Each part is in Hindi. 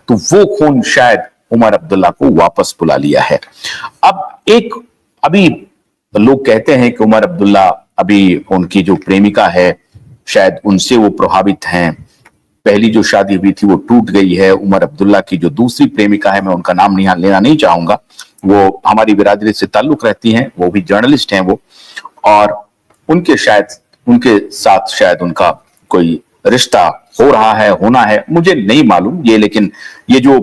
तो वो खून शायद उमर अब्दुल्ला को वापस बुला लिया है। अब अभी लोग कहते हैं कि उमर अब्दुल्ला अभी उनकी जो प्रेमिका है शायद उनसे वो प्रभावित हैं। पहली जो शादी हुई थी वो टूट गई है। उमर अब्दुल्ला की जो दूसरी प्रेमिका है, मैं उनका नाम यहाँ लेना नहीं चाहूंगा, वो हमारी बिरादरी से ताल्लुक रहती हैं, वो भी जर्नलिस्ट हैं वो, और उनके साथ शायद उनका कोई रिश्ता हो रहा है, होना है, मुझे नहीं मालूम ये, लेकिन ये जो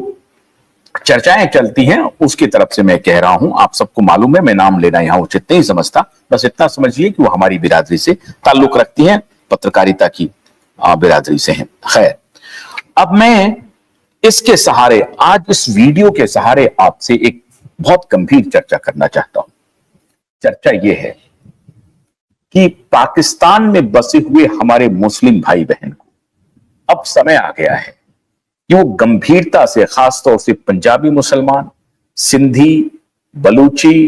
चर्चाएं चलती हैं उसकी तरफ से मैं कह रहा हूं। आप सबको मालूम है, मैं नाम लेना यहां उचित नहीं समझता, बस इतना समझिए कि वो हमारी बिरादरी से ताल्लुक रखती हैं, पत्रकारिता की बिरादरी से हैं। खैर, अब मैं इसके सहारे, आज इस वीडियो के सहारे आपसे एक बहुत गंभीर चर्चा करना चाहता हूं। चर्चा यह है कि पाकिस्तान में बसे हुए हमारे मुस्लिम भाई बहन को अब समय आ गया है कि वो गंभीरता से, खासतौर से पंजाबी मुसलमान, सिंधी, बलूची,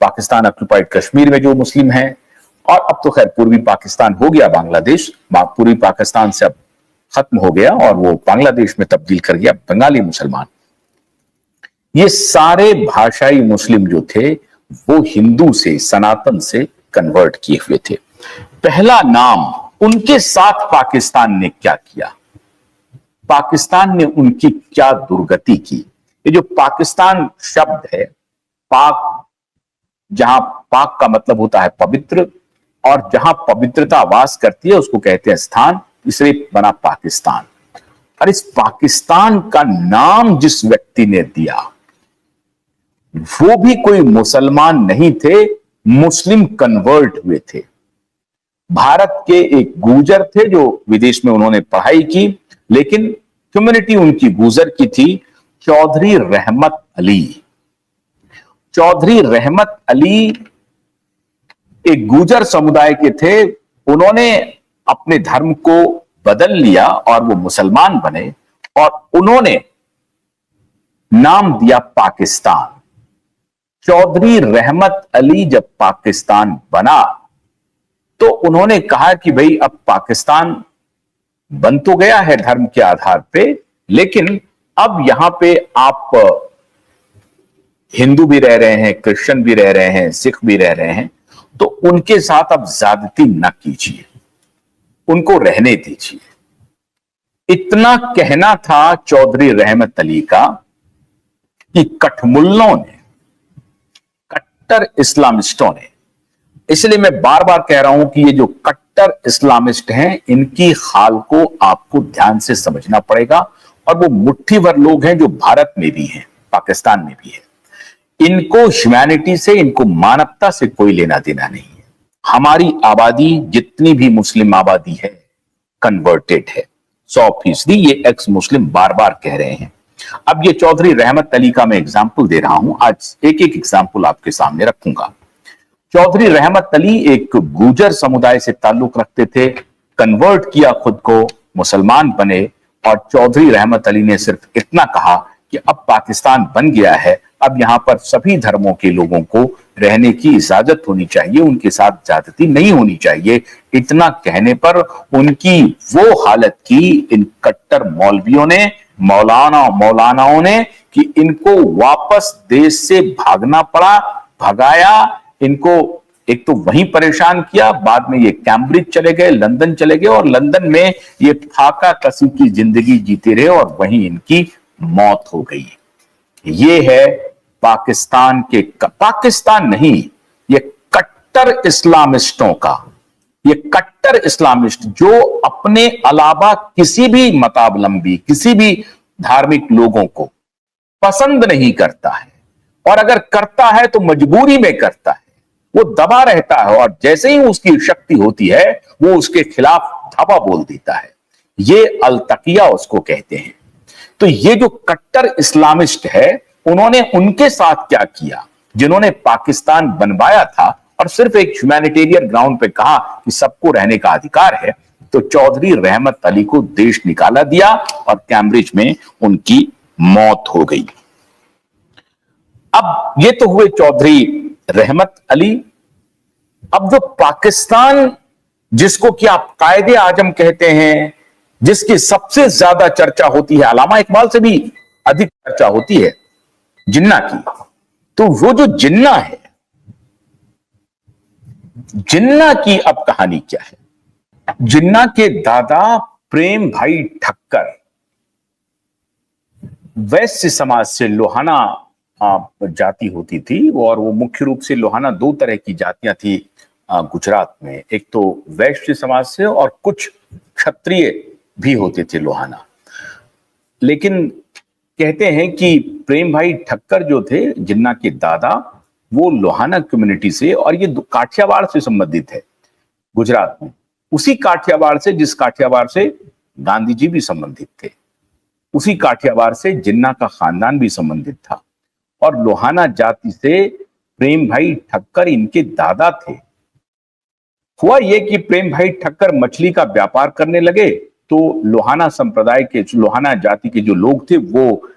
पाकिस्तान ऑक्युपाइड कश्मीर में जो मुस्लिम हैं, और अब तो खैर पूर्वी पाकिस्तान हो गया बांग्लादेश, पूर्वी पाकिस्तान से अब खत्म हो गया और वो बांग्लादेश में तब्दील कर गया, बंगाली मुसलमान, ये सारे भाषाई मुस्लिम जो थे वो हिंदू से, सनातन से कन्वर्ट किए हुए थे। पहला नाम उनके साथ पाकिस्तान ने क्या किया, पाकिस्तान ने उनकी क्या दुर्गति की। ये जो पाकिस्तान शब्द है, पाक, जहां पाक का मतलब होता है पवित्र, और जहां पवित्रता वास करती है उसको कहते हैं स्थान, इसलिए बना पाकिस्तान। और इस पाकिस्तान का नाम जिस व्यक्ति ने दिया वो भी कोई मुसलमान नहीं थे, मुस्लिम कन्वर्ट हुए थे। भारत के एक गुर्जर थे जो विदेश में उन्होंने पढ़ाई की, लेकिन कम्युनिटी उनकी गुर्जर की थी, चौधरी रहमत अली। चौधरी रहमत अली एक गुर्जर समुदाय के थे, उन्होंने अपने धर्म को बदल लिया और वो मुसलमान बने, और उन्होंने नाम दिया पाकिस्तान। चौधरी रहमत अली जब पाकिस्तान बना तो उन्होंने कहा कि भाई अब पाकिस्तान बन तो गया है धर्म के आधार पे, लेकिन अब यहां पे आप हिंदू भी रह रहे हैं, क्रिश्चियन भी रह रहे हैं, सिख भी रह रहे हैं, तो उनके साथ अब ज्यादती न कीजिए, उनको रहने दीजिए। इतना कहना था चौधरी रहमत अली का कि कठमुल्लों ने, कट्टर इस्लामिस्टों ने, इसलिए मैं बार बार कह रहा हूं कि ये जो कट्टर इस्लामिस्ट हैं इनकी खाल को आपको ध्यान से समझना पड़ेगा, और वो मुट्ठी भर लोग हैं जो भारत में भी हैं, पाकिस्तान में भी है। इनको ह्यूमैनिटी से, इनको मानवता से कोई लेना देना नहीं है। हमारी आबादी, जितनी भी मुस्लिम आबादी है, कन्वर्टेड है 100%। ये एक्स मुस्लिम बार बार कह रहे हैं। अब ये चौधरी रहमत अली का मैं एग्जाम्पल दे रहा हूं, आज एक एक एग्जाम्पल आपके सामने रखूंगा। चौधरी रहमत अली एक गुर्जर समुदाय से ताल्लुक रखते थे, कन्वर्ट किया खुद को, मुसलमान बने, और चौधरी रहमत अली ने सिर्फ इतना कहा कि अब पाकिस्तान बन गया है, अब यहां पर सभी धर्मों के लोगों को रहने की इजाजत होनी चाहिए, उनके साथ ज्यादती नहीं होनी चाहिए। इतना कहने पर उनकी वो हालत की इन कट्टर मौलवियों ने, मौलानाओं ने, कि इनको वापस देश से भागना पड़ा, भगाया इनको। एक तो वहीं परेशान किया, बाद में ये कैम्ब्रिज चले गए, लंदन चले गए, और लंदन में ये फाका कसी की जिंदगी जीते रहे और वहीं इनकी मौत हो गई। ये है पाकिस्तान के, पाकिस्तान नहीं, ये कट्टर इस्लामिस्टों का, ये कट्टर इस्लामिस्ट जो अपने अलावा किसी भी मतावलंबी, किसी भी धार्मिक लोगों को पसंद नहीं करता है, और अगर करता है तो मजबूरी में करता है, वो दबा रहता है, और जैसे ही उसकी शक्ति होती है वो उसके खिलाफ धावा बोल देता है। ये अलतकिया उसको कहते हैं। तो ये जो कट्टर इस्लामिस्ट है, उन्होंने उनके साथ क्या किया, जिन्होंने पाकिस्तान बनवाया था और सिर्फ एक ह्यूमैनिटेरियन ग्राउंड पे कहा कि सबको रहने का अधिकार है, तो चौधरी रहमत अली को देश निकाला दिया और कैम्ब्रिज में उनकी मौत हो गई। अब ये तो हुए चौधरी रहमत अली। अब जो पाकिस्तान, जिसको कि आप कायदे आजम कहते हैं, जिसकी सबसे ज्यादा चर्चा होती है, अल्लामा इकबाल से भी अधिक चर्चा होती है जिन्ना की, तो वो जो जिन्ना है, जिन्ना की अब कहानी क्या है? जिन्ना के दादा प्रेम भाई ठक्कर वैश्य समाज से, लोहाना जाति होती थी, और वो मुख्य रूप से लोहाना दो तरह की जातियां थी गुजरात में, एक तो वैश्य समाज से और कुछ क्षत्रिय भी होते थे लोहाना। लेकिन कहते हैं कि प्रेम भाई ठक्कर जो थे, जिन्ना के दादा, वो लोहाना कम्युनिटी से, और ये काठियावाड़ से संबंधित है गुजरात में, उसी काठियावाड़ से जिस काठियावाड़ से गांधी जी भी संबंधित थे, उसी काठियावाड़ से जिन्ना का खानदान भी संबंधित था। और लोहाना जाति से प्रेम भाई ठक्कर इनके दादा थे। हुआ यह कि प्रेम भाई ठक्कर मछली का व्यापार करने लगे, तो लोहाना संप्रदाय के, लोहाना जाति के जो लोग थे वो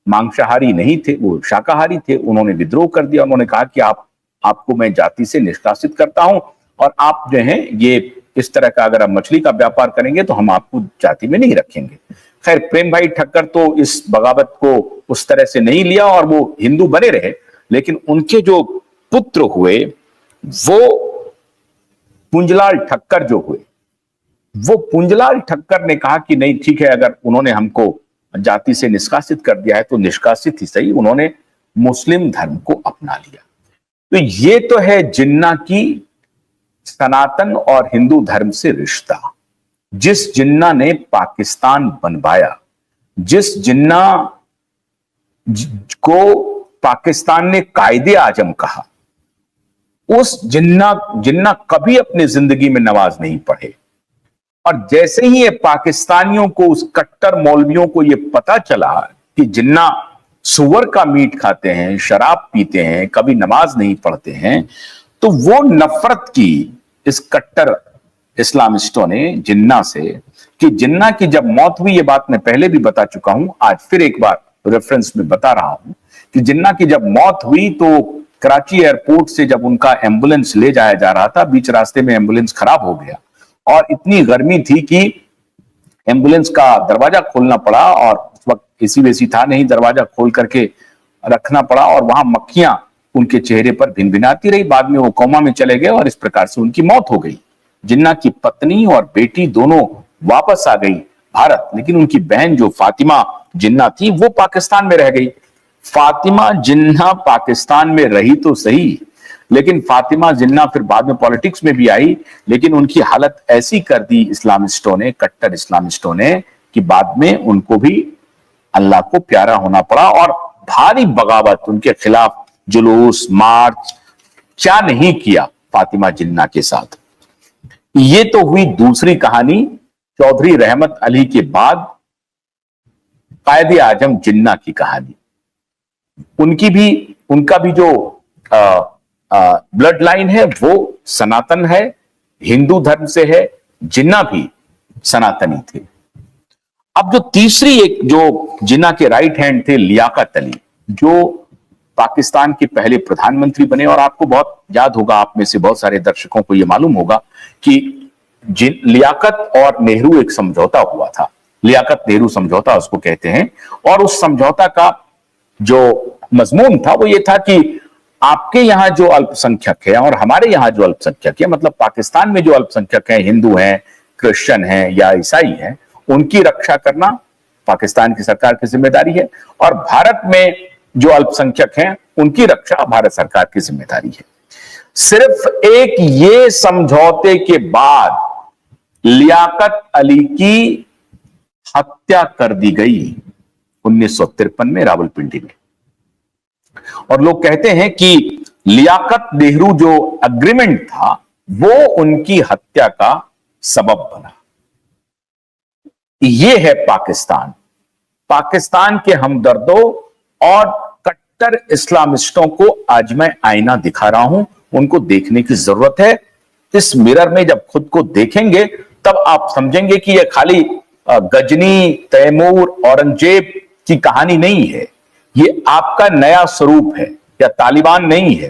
मांसाहारी नहीं थे, वो शाकाहारी थे। उन्होंने विद्रोह कर दिया। उन्होंने कहा कि आपको मैं जाति से निष्कासित करता हूं, और आप जो हैं ये इस तरह का अगर आप मछली का व्यापार करेंगे तो हम आपको जाति में नहीं रखेंगे। खैर, प्रेम भाई ठक्कर तो इस बगावत को उस तरह से नहीं लिया और वो हिंदू बने रहे। लेकिन उनके जो पुत्र हुए, वो पुंजलाल ठक्कर जो हुए, वो पुंजलाल ठक्कर ने कहा कि नहीं, ठीक है, अगर उन्होंने हमको जाति से निष्कासित कर दिया है तो निष्कासित ही सही। उन्होंने मुस्लिम धर्म को अपना लिया। तो ये तो है जिन्ना की सनातन और हिंदू धर्म से रिश्ता। जिस जिन्ना ने पाकिस्तान बनवाया, जिस जिन्ना को पाकिस्तान ने कायदे आजम कहा, उस जिन्ना कभी अपनी जिंदगी में नमाज नहीं पढ़े। और जैसे ही ये पाकिस्तानियों को, उस कट्टर मौलवियों को ये पता चला कि जिन्ना सुअर का मीट खाते हैं, शराब पीते हैं, कभी नमाज नहीं पढ़ते हैं, तो वो नफरत की इस कट्टर इस्लामिस्टों ने जिन्ना से, कि जिन्ना की जब मौत हुई, ये बात मैं पहले भी बता चुका हूं, आज फिर एक बार रेफरेंस में बता रहा हूं, कि जिन्ना की जब मौत हुई तो कराची एयरपोर्ट से जब उनका एम्बुलेंस ले जाया जा रहा था, बीच रास्ते में एम्बुलेंस खराब हो गया और इतनी गर्मी थी कि एम्बुलेंस का दरवाजा खोलना पड़ा, और उस वक्त एसी वेसी था नहीं, दरवाजा खोल करके रखना पड़ा, और वहां मक्खियां उनके चेहरे पर भिनभिनाती रही। बाद में वो कोमा में चले गए और इस प्रकार से उनकी मौत हो गई। जिन्ना की पत्नी और बेटी दोनों वापस आ गई भारत, लेकिन उनकी बहन जो फातिमा जिन्ना थी वो पाकिस्तान में रह गई। फातिमा जिन्ना पाकिस्तान में रही तो सही, लेकिन फातिमा जिन्ना फिर बाद में पॉलिटिक्स में भी आई, लेकिन उनकी हालत ऐसी कर दी इस्लामिस्टों ने, कट्टर इस्लामिस्टों ने, कि बाद में उनको भी अल्लाह को प्यारा होना पड़ा और भारी बगावत, उनके खिलाफ जुलूस, मार्च, क्या नहीं किया फातिमा जिन्ना के साथ। ये तो हुई दूसरी कहानी, चौधरी रहमत अली के बाद कायदे आजम जिन्ना की कहानी। उनका भी जो ब्लड लाइन है वो सनातन है, हिंदू धर्म से है। जिन्ना भी सनातनी थे। अब जो तीसरी एक जो जिन्ना के राइट हैंड थे, लियाकत अली, जो पाकिस्तान के पहले प्रधानमंत्री बने। और आपको बहुत याद होगा, आप में से बहुत सारे दर्शकों को यह मालूम होगा कि लियाकत और नेहरू एक समझौता हुआ था, लियाकत नेहरू समझौता उसको कहते हैं। और उस समझौता का जो मजमून था वो ये था कि आपके यहां जो अल्पसंख्यक है और हमारे यहां जो अल्पसंख्यक है, मतलब पाकिस्तान में जो अल्पसंख्यक है, हिंदू हैं, क्रिश्चियन हैं या ईसाई हैं, उनकी रक्षा करना पाकिस्तान की सरकार की जिम्मेदारी है। और भारत में जो अल्पसंख्यक हैं उनकी रक्षा भारत सरकार की जिम्मेदारी है। सिर्फ एक ये समझौते के बाद लियाकत अली की हत्या कर दी गई 1953 में रावलपिंडी में। और लोग कहते हैं कि लियाकत नेहरू जो अग्रीमेंट था वो उनकी हत्या का सबब बना। ये है पाकिस्तान। पाकिस्तान के हमदर्दों और कट्टर इस्लामिस्टों को आज मैं आईना दिखा रहा हूं, उनको देखने की जरूरत है। इस मिरर में जब खुद को देखेंगे तब आप समझेंगे कि यह खाली गजनी, तैमूर, औरंगजेब की कहानी नहीं है, ये आपका नया स्वरूप है, या तालिबान नहीं है।